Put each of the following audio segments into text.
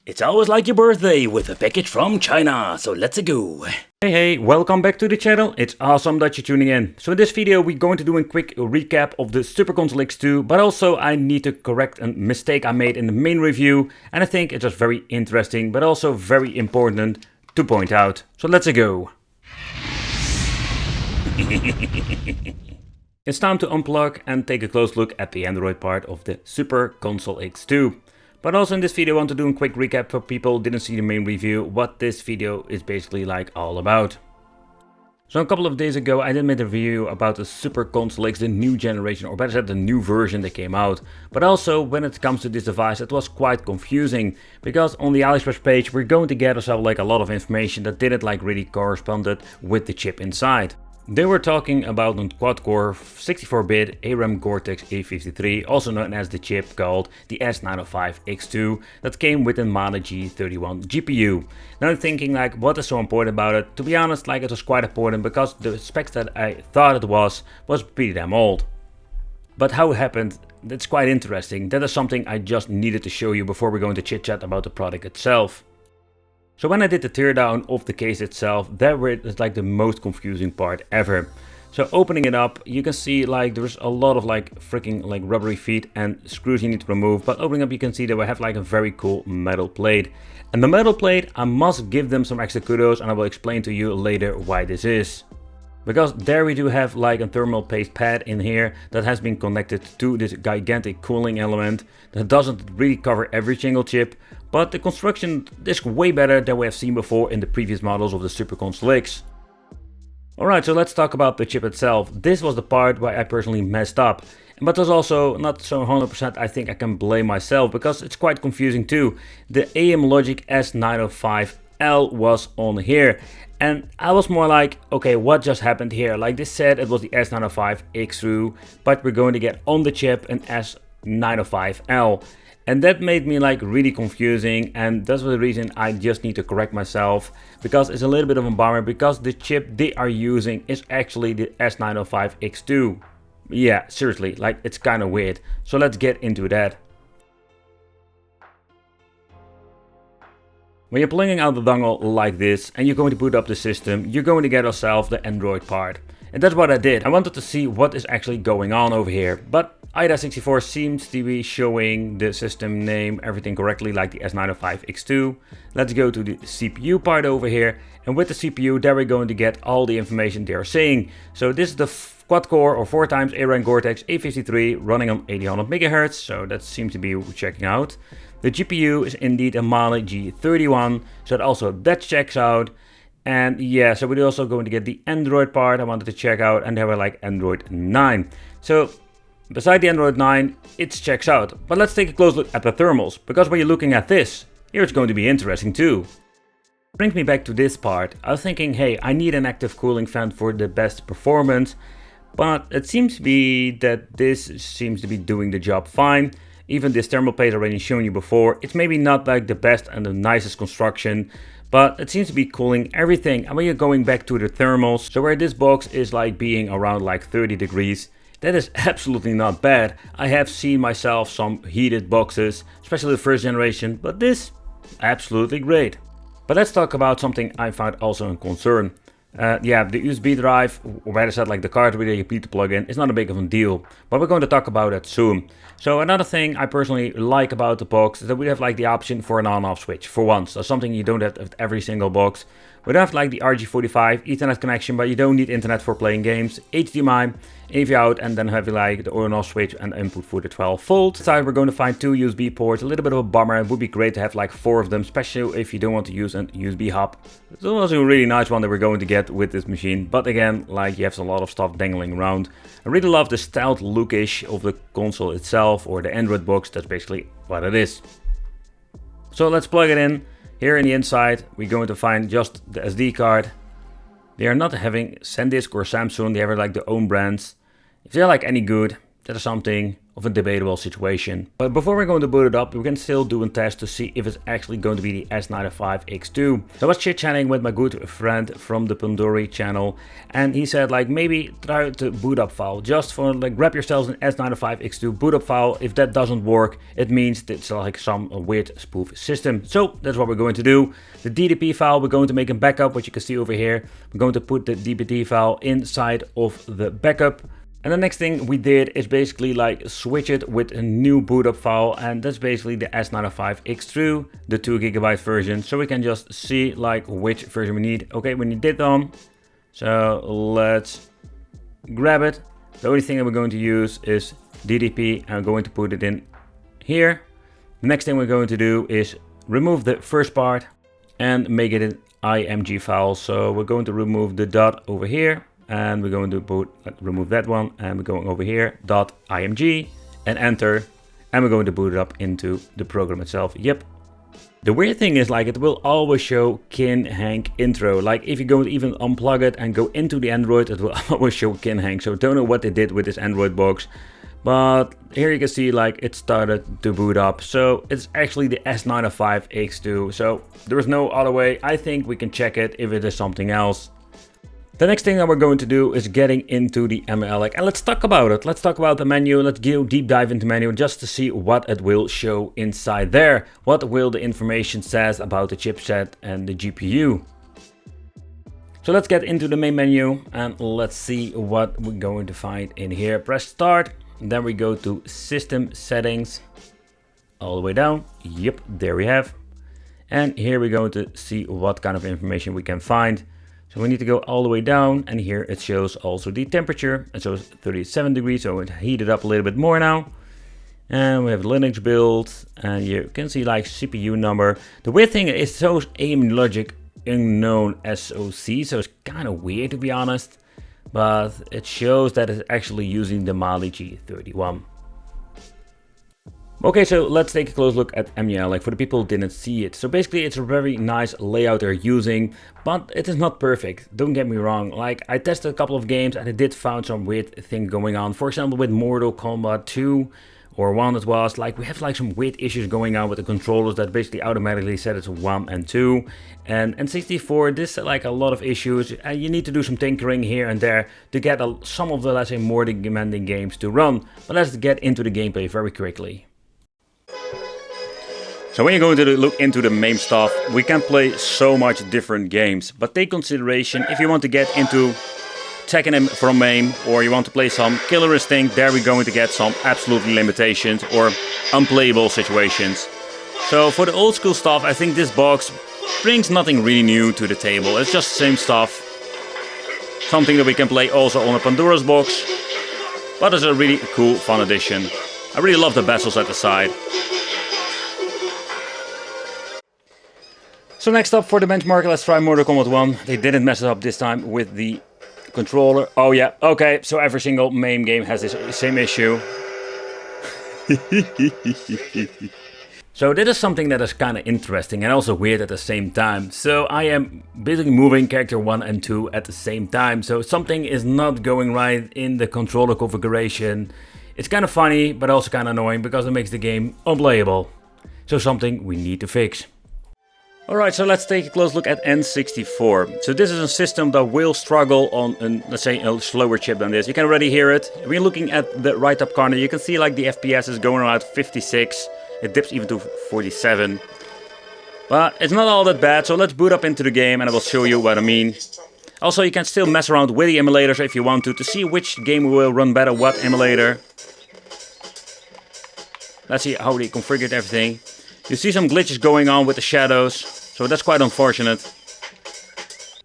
It's always like your birthday with a package from China, so let's go. Hey, welcome back to the channel. It's awesome that you're tuning in. So in this video we're going to do a quick recap of the Super Console X2, but also I need to correct a mistake I made in the main review, and I think it's just very interesting but also very important to point out. So let's go. It's time to unplug and take a close look at the Android part of the Super Console X2. But also in this video I want to do a quick recap for people who didn't see the main review, what this video is basically like all about. So a couple of days ago I did make a review about the Super Console X, the new generation, or better said the new version that came out. But also when it comes to this device it was quite confusing, because on the AliExpress page we're going to get ourselves like a lot of information that didn't like really corresponded with the chip inside. They were talking about a quad-core 64-bit ARM Cortex A53, also known as the chip called the S905X2, that came with a MAME G31 GPU. Now I'm thinking like, what is so important about it? To be honest, like it was quite important because the specs that I thought it was pretty damn old. But how it happened, that's quite interesting. That is something I just needed to show you before we're going to chit-chat about the product itself. So when I did the teardown of the case itself, that was like the most confusing part ever. So opening it up, you can see like there's a lot of like freaking like rubbery feet and screws you need to remove. But opening up you can see that we have like a very cool metal plate. And the metal plate, I must give them some extra kudos, and I will explain to you later why this is. Because there we do have like a thermal paste pad in here that has been connected to this gigantic cooling element that doesn't really cover every single chip, but the construction is way better than we have seen before in the previous models of the Super Console X. Alright, so let's talk about the chip itself. This was the part where I personally messed up. But there's also not so 100% I think I can blame myself, because it's quite confusing too. The EmuElec S905L was on here. And I was more like, okay, what just happened here? Like this said it was the S905X2, but we're going to get on the chip an S905L. And that made me like really confusing, and that's the reason I just need to correct myself, because it's a little bit of a bummer, because the chip they are using is actually the S905X2. Yeah, seriously, like it's kind of weird. So let's get into that. When you're plugging out the dongle like this and you're going to boot up the system, you're going to get yourself the Android part. And that's what I did. I wanted to see what is actually going on over here. But IDA64 seems to be showing the system name, everything correctly, like the S905X2. Let's go to the CPU part over here. And with the CPU, there we're going to get all the information they are saying. So this is the quad-core or 4x ARM Cortex A53 running on 800 MHz. So that seems to be checking out. The GPU is indeed a MAME G31, so that checks out. And yeah, so we're also going to get the Android part I wanted to check out, and there were like Android 9. So beside the Android 9, it checks out. But let's take a close look at the thermals, because when you're looking at this, here it's going to be interesting too. Brings me back to this part. I was thinking, hey, I need an active cooling fan for the best performance, but it seems to be that this seems to be doing the job fine. Even this thermal plate already shown you before, it's maybe not like the best and the nicest construction, but it seems to be cooling everything. And when you're going back to the thermals, so where this box is like being around like 30 degrees, that is absolutely not bad. I have seen myself some heated boxes, especially the first generation, but this, absolutely great. But let's talk about something I found also a concern. Yeah, the USB drive, or better said like the card reader you need to plug in, is not a big of a deal, but we're going to talk about that soon. So another thing I personally like about the box is that we have like the option for an on-off switch for once. So something you don't have with every single box. We have like the RJ45 Ethernet connection, but you don't need internet for playing games. HDMI, AV out, and then have like the on-off switch and input for the 12 volt. Inside we're going to find 2 USB ports, a little bit of a bummer. It would be great to have like 4 of them, especially if you don't want to use a USB hub. It's also a really nice one that we're going to get with this machine, but again, like you have a lot of stuff dangling around. I really love the stealth lookish of the console itself, or the Android box. That's basically what it is. So let's plug it in. Here in the inside, we're going to find just the SD card. They are not having SanDisk or Samsung, they have like their own brands. If they're like any good, that is something of a debatable situation. But before we're going to boot it up, we can still do a test to see if it's actually going to be the S95X2. So I was chit-chatting with my good friend from the Pandori channel, and he said like maybe try to boot up file, just for like grab yourselves an S95X2 boot up file. If that doesn't work, it means it's like some weird spoof system. So that's what we're going to do. The DDP file, we're going to make a backup, what you can see over here. We're going to put the DPT file inside of the backup. And the next thing we did is basically like switch it with a new boot up file, and that's basically the S95X2, the 2 GB version, so we can just see like which version we need. Okay, we need this one, so let's grab it. The only thing that we're going to use is DDP, and I'm going to put it in here. The next thing we're going to do is remove the first part and make it an IMG file. So we're going to remove the dot over here, and we're going to remove that one, and we're going over here, .img, and enter, and we're going to boot it up into the program itself. Yep. The weird thing is like it will always show Kin Hank intro. Like if you go to even unplug it and go into the Android, it will always show Kin Hank. So I don't know what they did with this Android box, but here you can see like it started to boot up. So it's actually the S95X2. So there is no other way. I think we can check it if it is something else. The next thing that we're going to do is getting into the EmuElec, and let's talk about it. Let's talk about the menu. Let's go deep dive into menu just to see what it will show inside there. What will the information says about the chipset and the GPU. So let's get into the main menu and let's see what we're going to find in here. Press start, then we go to system settings, all the way down. Yep, there we have. And here we're going to see what kind of information we can find. So we need to go all the way down, and here it shows also the temperature. It shows 37 degrees, so it heated up a little bit more now. And we have Linux build, and you can see like CPU number. The weird thing is it shows EmuElec unknown SoC, so it's kind of weird to be honest. But it shows that it's actually using the Mali G31. Okay, so let's take a close look at EmuElec for the people who didn't see it. So basically it's a very nice layout they're using, but it is not perfect. Don't get me wrong, like I tested a couple of games and I did find some weird thing going on. For example, with Mortal Kombat 2 or 1 it was, like we have like some weird issues going on with the controllers that basically automatically set it to 1 and 2. And N64, this like a lot of issues, and you need to do some tinkering here and there to get some of the, let's say, more demanding games to run. But let's get into the gameplay very quickly. So when you're going to look into the MAME stuff, we can play so much different games, but take consideration if you want to get into Tekken from MAME, or you want to play some Killer Instinct, there we're going to get some absolute limitations or unplayable situations. So for the old school stuff, I think this box brings nothing really new to the table. It's just the same stuff. Something that we can play also on a Pandora's box, but it's a really cool, fun addition. I really love the bezels at the side. So next up for the benchmark, let's try Mortal Kombat 1. They didn't mess it up this time with the controller. Oh yeah, okay, so every single MAME game has this same issue. So this is something that is kind of interesting and also weird at the same time. So I am basically moving character 1 and 2 at the same time. So something is not going right in the controller configuration. It's kind of funny, but also kind of annoying because it makes the game unplayable. So something we need to fix. Alright, so let's take a close look at N64. So this is a system that will struggle on, let's say, a slower chip than this. You can already hear it. When you're looking at the right top corner, you can see like the FPS is going around 56. It dips even to 47. But it's not all that bad, so let's boot up into the game and I will show you what I mean. Also, you can still mess around with the emulators if you want to see which game will run better, what emulator. Let's see how they configured everything. You see some glitches going on with the shadows, so that's quite unfortunate.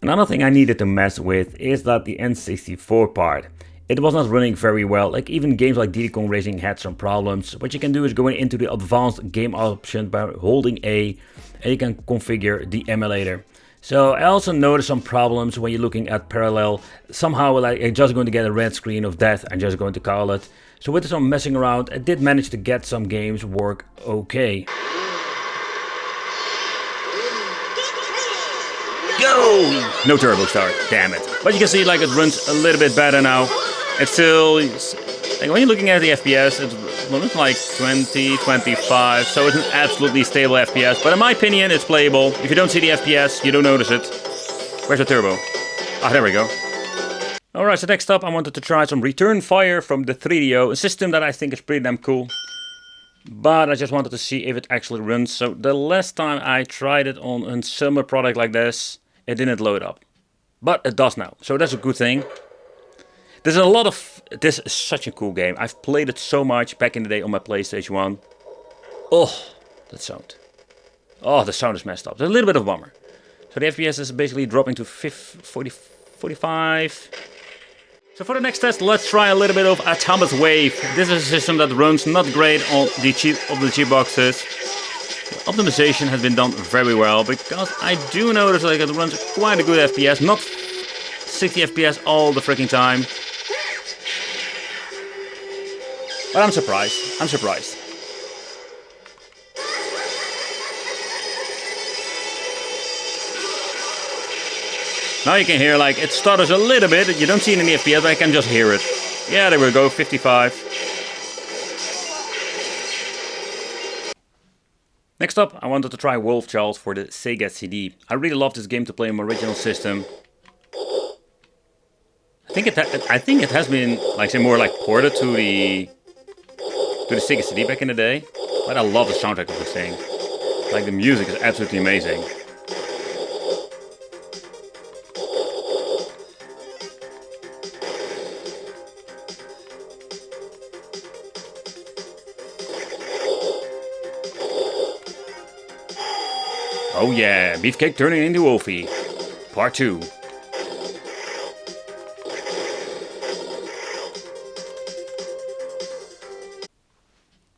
Another thing I needed to mess with is that the N64 part. It was not running very well, like even games like Diddy Kong Racing had some problems. What you can do is go into the advanced game option by holding A, and you can configure the emulator. So I also noticed some problems when you're looking at parallel. Somehow like I'm just going to get a red screen of death, I'm just going to call it. So with some messing around, I did manage to get some games work okay. Go! No turbo start, damn it. But you can see like it runs a little bit better now. It's still Like when you're looking at the FPS, it's looks like 20, 25, so it's an absolutely stable FPS. But in my opinion, it's playable. If you don't see the FPS, you don't notice it. Where's the turbo? Ah, there we go. Alright, so next up I wanted to try some Return Fire from the 3DO, a system that I think is pretty damn cool. But I just wanted to see if it actually runs. So the last time I tried it on a similar product like this, it didn't load up. But it does now, so that's a good thing. This is such a cool game. I've played it so much back in the day on my PlayStation 1. Oh, that sound. Oh, the sound is messed up. There's a little bit of a bummer. So the FPS is basically dropping to 45. So for the next test, let's try a little bit of Atomic Wave. This is a system that runs not great on the cheap boxes. The optimization has been done very well because I do notice like it runs quite a good FPS, not 60 FPS all the freaking time. But I'm surprised. Now you can hear like it stutters a little bit. You don't see it in the FPS, but I can just hear it. Yeah, there we go, 55. Next up, I wanted to try Wolf Child for the Sega CD. I really love this game to play on my original system. I think it has been like say more like ported to the Sega CD back in the day. But I love the soundtrack of this thing. Like the music is absolutely amazing. Oh yeah, Beefcake turning into Wolfie. Part 2.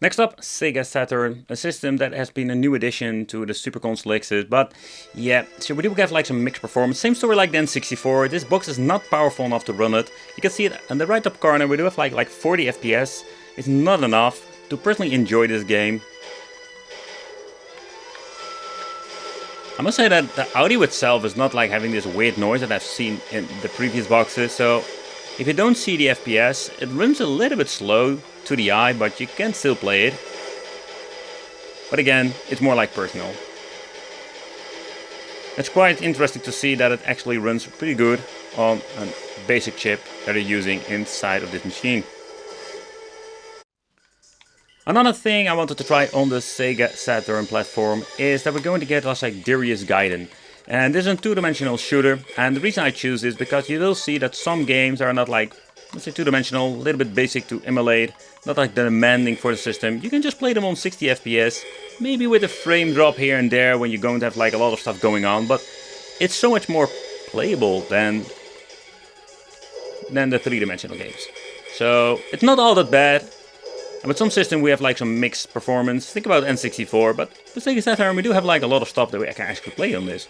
Next up, Sega Saturn, a system that has been a new addition to the Super Console X's, but yeah, so we do have like some mixed performance. Same story like the N64, this box is not powerful enough to run it. You can see it in the right top corner, we do have like 40 FPS. It's not enough to personally enjoy this game. I must say that the audio itself is not like having this weird noise that I've seen in the previous boxes, so if you don't see the FPS, it runs a little bit slow to the eye, but you can still play it. But again, it's more like personal. It's quite interesting to see that it actually runs pretty good on a basic chip that they're using inside of this machine. Another thing I wanted to try on the Sega Saturn platform is that we're going to get us like Darius Gaiden. And this is a two-dimensional shooter, and the reason I choose is because you will see that some games are not like, let's say, two-dimensional, a little bit basic to emulate, not like demanding for the system. You can just play them on 60 FPS, maybe with a frame drop here and there when you're going to have like a lot of stuff going on, but it's so much more playable than the three-dimensional games. So it's not all that bad. And with some system we have like some mixed performance. Think about N64, but with Sega Saturn we do have like a lot of stuff that we can actually play on this.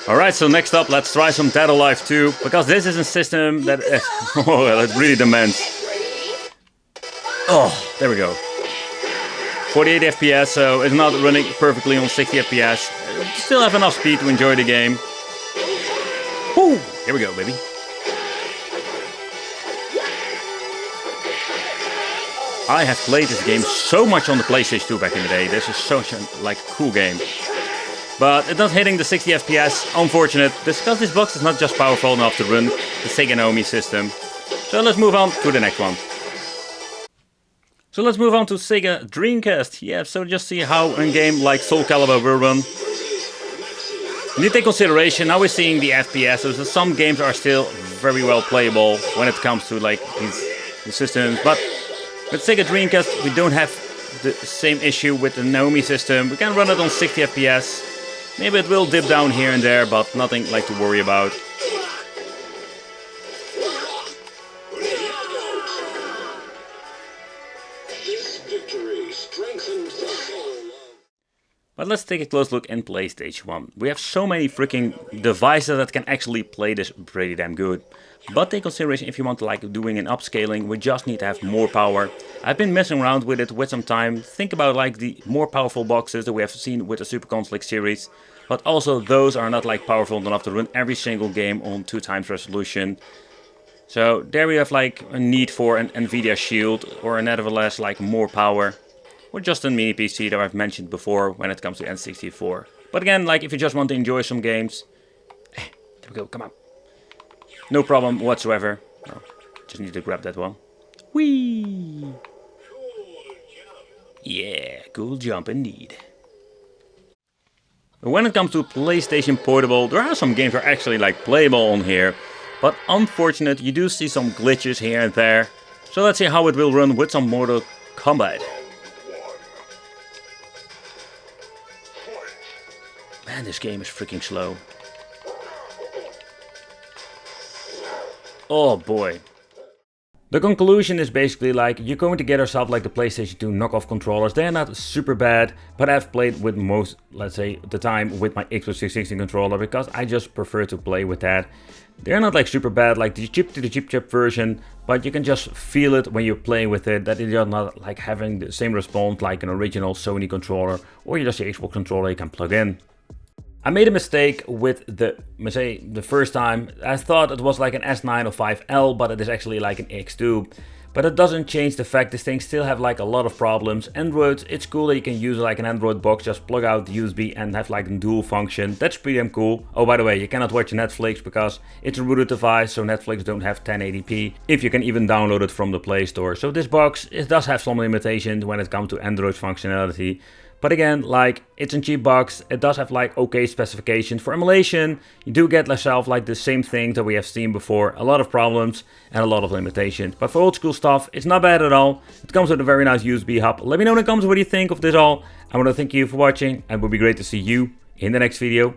Alright, so next up let's try some Dead or Alive 2, because this is a system that it really demands. Oh, there we go. 48 FPS, so it's not running perfectly on 60 FPS. Still have enough speed to enjoy the game. Woo! Here we go, baby. I have played this game so much on the PlayStation 2 back in the day. This is such a like cool game. But it's not hitting the 60 FPS, unfortunate, because this box is not just powerful enough to run the Sega MAME system. So let's move on to the next one. So let's move on to Sega Dreamcast. Yeah, so just see how a game like Soul Calibur will run. You need to take consideration, now we're seeing the FPS, so some games are still very well playable when it comes to like these systems, but with Sega Dreamcast we don't have the same issue with the MAME system. We can run it on 60 FPS. Maybe it will dip down here and there, but nothing like to worry about. But let's take a close look in PlayStation 1. We have so many freaking devices that can actually play this pretty damn good. But take consideration, if you want to like doing an upscaling, we just need to have more power. I've been messing around with it with some time. Think about like the more powerful boxes that we have seen with the Super Console X series. but also those are not like powerful enough to run every single game on 2x resolution. So there we have like a need for an Nvidia Shield, or nevertheless like more power, or just a mini PC that I've mentioned before when it comes to N64. But again, like if you just want to enjoy some games, there we go, come on. No problem whatsoever. Oh, just need to grab that one. Whee! Yeah, cool jump indeed. But when it comes to PlayStation Portable, there are some games that are actually like playable on here. But unfortunately, you do see some glitches here and there. So let's see how it will run with some Mortal Kombat. Man, this game is freaking slow. Oh boy. The conclusion is basically like, you're going to get yourself like the PlayStation 2 knockoff controllers. They're not super bad, but I've played with most, let's say, the time with my Xbox 360 controller because I just prefer to play with that. They're not like super bad like the chip version, but you can just feel it when you play with it, that you're not like having the same response like an original Sony controller or just the Xbox controller you can plug in. I made a mistake with the first time. I thought it was like an S9 or 5L, but it is actually like an X2. But it doesn't change the fact this thing still have like a lot of problems. Android, it's cool that you can use like an Android box, just plug out the USB and have like a dual function. That's pretty damn cool. Oh, by the way, you cannot watch Netflix because it's a rooted device, so Netflix don't have 1080p. If you can even download it from the Play Store. So this box, it does have some limitations when it comes to Android functionality. But again, like, it's a cheap box, it does have like okay specifications. For emulation, you do get yourself like the same thing that we have seen before. A lot of problems and a lot of limitations. But for old school stuff, it's not bad at all. It comes with a very nice USB hub. Let me know in the comments what you think of this all. I want to thank you for watching, and it would be great to see you in the next video.